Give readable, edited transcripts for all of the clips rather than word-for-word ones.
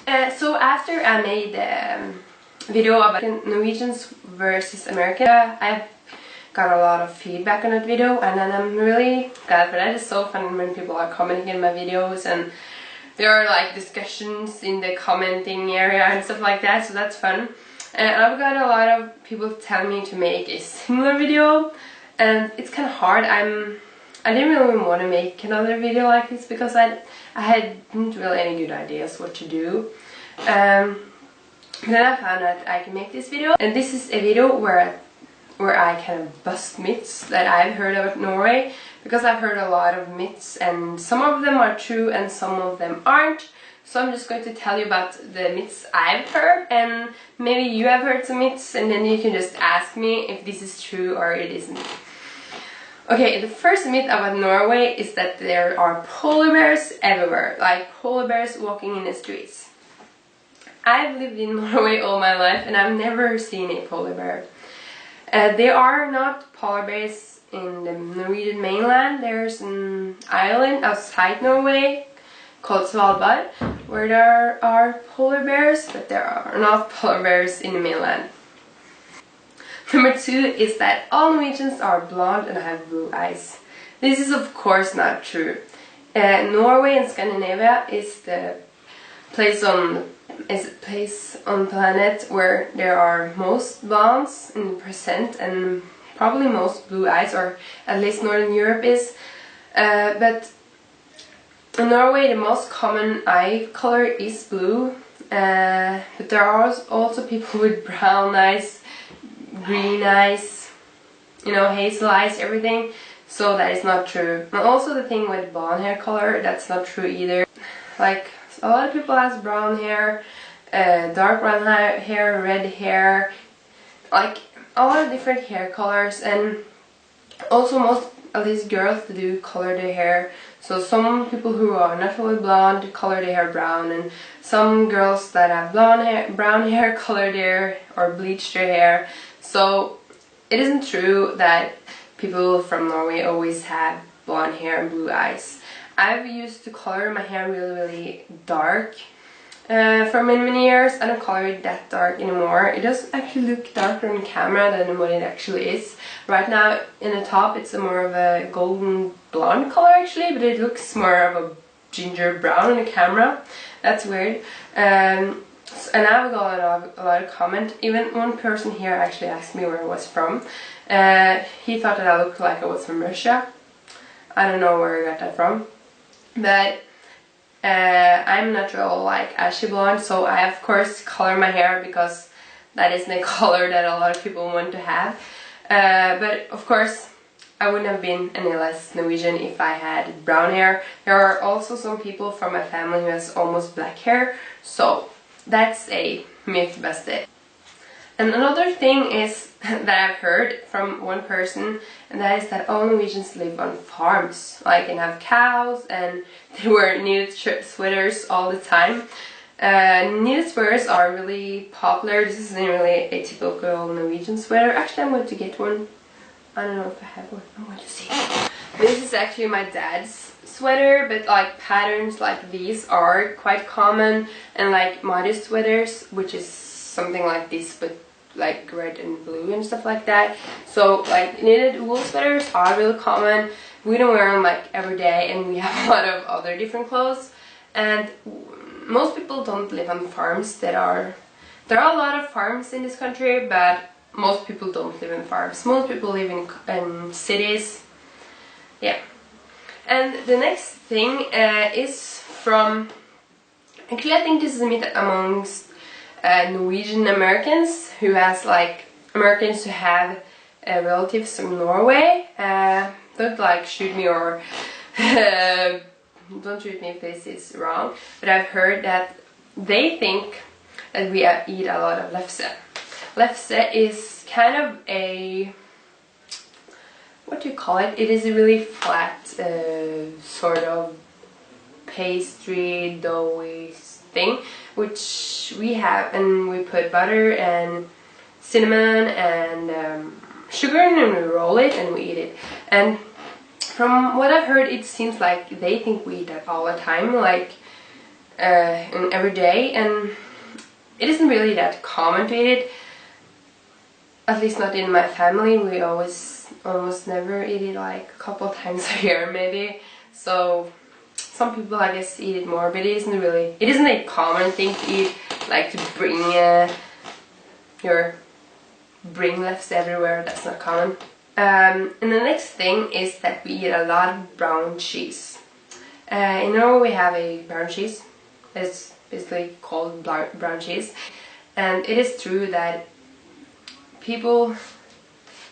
So after I made the video about Norwegians versus Americans, I've got a lot of feedback on that video, and then I'm really glad for that. It's so fun when people are commenting in my videos, and there are like discussions in the commenting area and stuff like that, so that's fun. And I've got a lot of people telling me to make a similar video, and it's kind of hard. I didn't really want to make another video like this because I hadn't really any good ideas what to do. Then I found out I can make this video, and this is a video where I kind of bust myths that I've heard about Norway, because I've heard a lot of myths and some of them are true and some of them aren't. So I'm just going to tell you about the myths I've heard, and maybe you have heard some myths, and then you can just ask me if this is true or it isn't. Okay, the first myth about Norway is that there are polar bears everywhere, like polar bears walking in the streets. I've lived in Norway all my life and I've never seen a polar bear. There are not polar bears in the Norwegian mainland. There's an island outside Norway called Svalbard where there are polar bears, but there are not polar bears in the mainland. Number 2 is that all Norwegians are blonde and have blue eyes. This is of course not true. Norway and Scandinavia is the place on the planet where there are most blondes in percent and probably most blue eyes, or at least Northern Europe is. But in Norway the most common eye color is blue, but there are also people with brown eyes, green eyes, you know, hazel eyes, everything. So that is not true. And also the thing with blonde hair color, that's not true either. Like, a lot of people has brown hair, dark brown hair, red hair, like a lot of different hair colors. And also most of these girls do color their hair. So some people who are naturally blonde color their hair brown, and some girls that have brown hair color their or bleach their hair. So it isn't true that people from Norway always have blonde hair and blue eyes. I've used to color my hair really dark for many years. I don't color it that dark anymore. It does actually look darker on camera than what it actually is. Right now in the top it's more of a golden blonde color actually, but it looks more of a ginger brown on the camera. That's weird. And I've got a lot of comment. Even one person here actually asked me where I was from. He thought that I looked like I was from Russia. I don't know where I got that from. But I'm natural, like ashy blonde, so I of course color my hair because that is the color that a lot of people want to have. But of course I wouldn't have been any less Norwegian if I had brown hair. There are also some people from my family who has almost black hair, so that's a myth busted. And another thing is that I've heard from one person, and that is that all Norwegians live on farms, like, and have cows, and they wear knitted sweaters all the time. Knitted sweaters are really popular. This isn't really a typical Norwegian sweater. Actually, I'm going to get one. I don't know if I have one. I'm going to see. This is actually my dad's sweater, but like patterns like these are quite common, and like modest sweaters, which is something like this but like red and blue and stuff like that. So like knitted wool sweaters are really common. We don't wear them like every day, and we have a lot of other different clothes. And most people don't live on farms. There are a lot of farms in this country, but most people don't live in farms. Most people live in cities. Yeah. And the next thing is from, actually I think this is a myth amongst Norwegian Americans who has like Americans who have relatives from Norway. Don't like shoot me or don't shoot me if this is wrong, but I've heard that they think that we eat a lot of lefse. Lefse is kind of a, what do you call it? It is a really flat sort of pastry doughy thing, which we have, and we put butter and cinnamon and sugar in, and we roll it and we eat it. And from what I've heard, it seems like they think we eat that all the time. Like every day, and it isn't really that common to eat it. At least not in my family. We almost never eat it, like a couple times a year maybe. So some people I guess eat it more, but it isn't a common thing to eat, like to bring bring lefts everywhere. That's not common. And the next thing is that we eat a lot of brown cheese. In Norway we have a brown cheese. It's basically called brown cheese, and it is true that people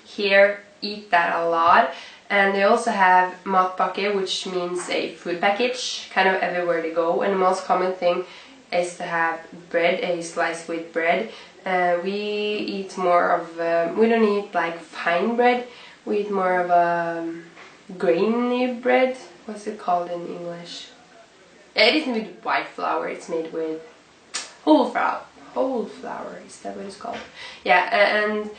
here eat that a lot. And they also have matpakke, which means a food package, kind of everywhere they go. And the most common thing is to have bread, a slice with bread. We eat more of, we don't eat like fine bread, we eat more of a grainy bread. What's it called in English? It isn't with white flour, it's made with whole flour. Whole flour, is that what it's called? Yeah, and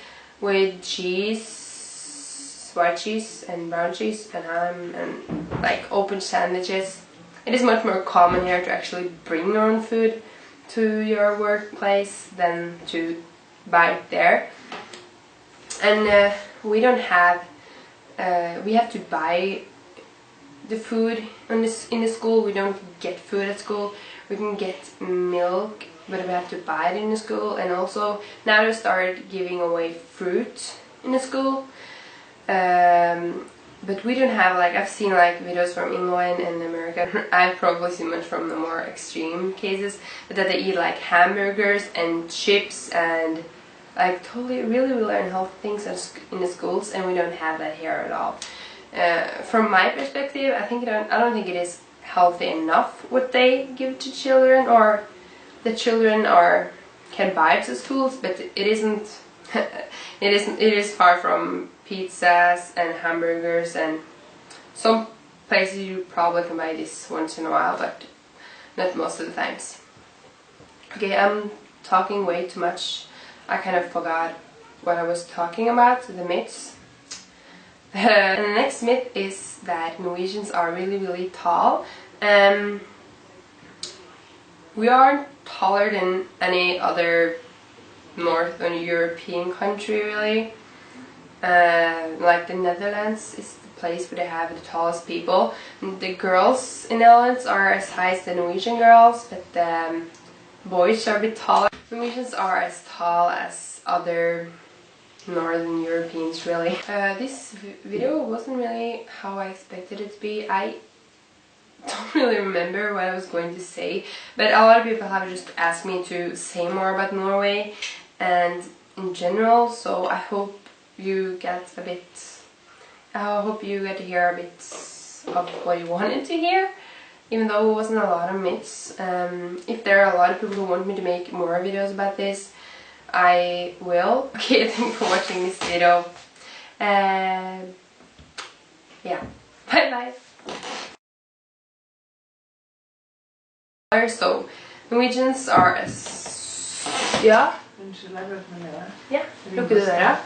with cheese, white cheese and brown cheese and ham and like open sandwiches. It is much more common here to actually bring your own food to your workplace than to buy it there. And we don't have, we have to buy the food in the school. We don't get food at school. We can get milk, but we have to buy it in the school. And also now they started giving away fruit in the school. But we don't have, like, I've seen like videos from England and America. I've probably seen much from the more extreme cases, but that they eat like hamburgers and chips and like totally really unhealthy things in the schools, and we don't have that here at all. From my perspective, I don't think it is healthy enough what they give to children, or the children can buy it to schools, but it isn't. It is far from pizzas and hamburgers, and some places you probably can buy this once in a while, but not most of the times. Okay, I'm talking way too much. I kind of forgot what I was talking about, the myths. And the next myth is that Norwegians are really tall. We aren't taller than any other Northern European country, really. Like the Netherlands is the place where they have the tallest people. And the girls in the Netherlands are as high as the Norwegian girls, but the boys are a bit taller. Norwegians are as tall as other Northern Europeans, really. This video wasn't really how I expected it to be. I don't really remember what I was going to say, but a lot of people have just asked me to say more about Norway and in general, so I hope you get to hear a bit of what you wanted to hear, even though it wasn't a lot of myths. If there are a lot of people who want me to make more videos about this, I will. Okay, thanks for watching this video. Yeah, bye. So, Norwegians are as... Ja? Ja, lukker du døra?